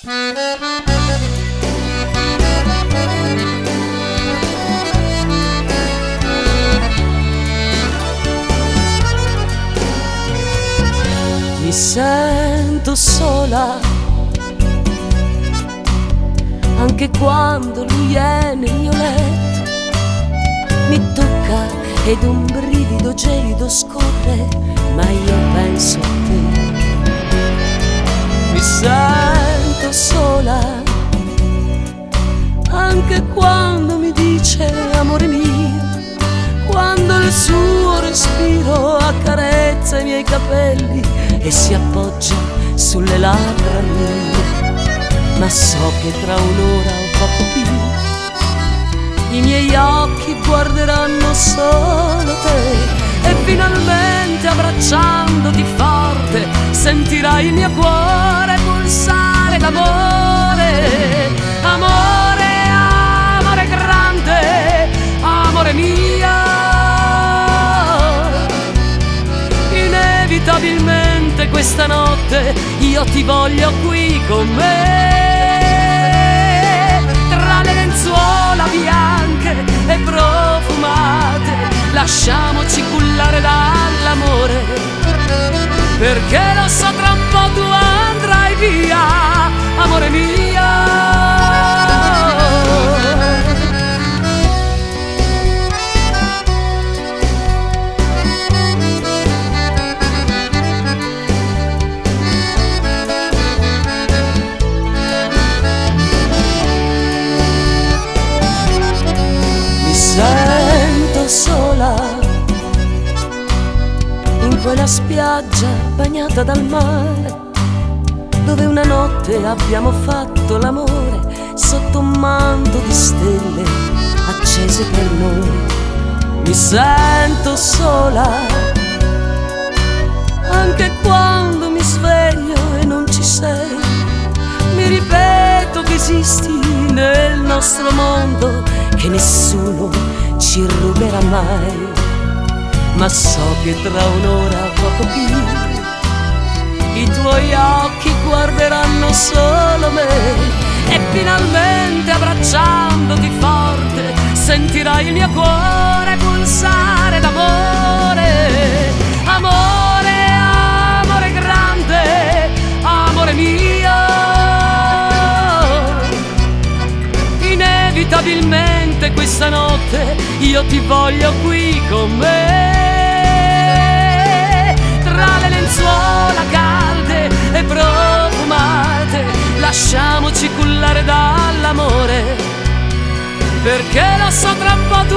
Mi sento sola anche quando lui è nel mio letto. Mi tocca ed un brivido gelido scorre, ma io penso a te. Mi sento sola anche quando mi dice amore mio, quando il suo respiro accarezza i miei capelli e si appoggia sulle labbra mie. Ma so che tra un'ora o poco più i miei occhi guarderanno solo te e finalmente abbracciandoti forte sentirai il mio cuore pulsare d'amore. Amore, amore grande, amore mio, inevitabilmente questa notte io ti voglio qui con me. Tra le lenzuola bianche e profumate lasciamoci cullare dall'amore, perché lo so tra un po' tu andrai via, amore mio. Sento sola in quella spiaggia bagnata dal mare, dove una notte abbiamo fatto l'amore sotto un manto di stelle accese per noi. Mi sento sola anche quando mi sveglio e non ci sei. Mi ripeto che esisti nel nostro mondo, che nessuno ci ruberà mai. Ma so che tra un'ora poco più i tuoi occhi guarderanno solo me e finalmente abbracciandoti forte sentirai il mio cuore pulsare d'amore. Amore, amore grande, amore mio, inevitabilmente questa notte io ti voglio qui con me. Tra le lenzuola calde e profumate lasciamoci cullare dall'amore, perché lo so tra un po' tu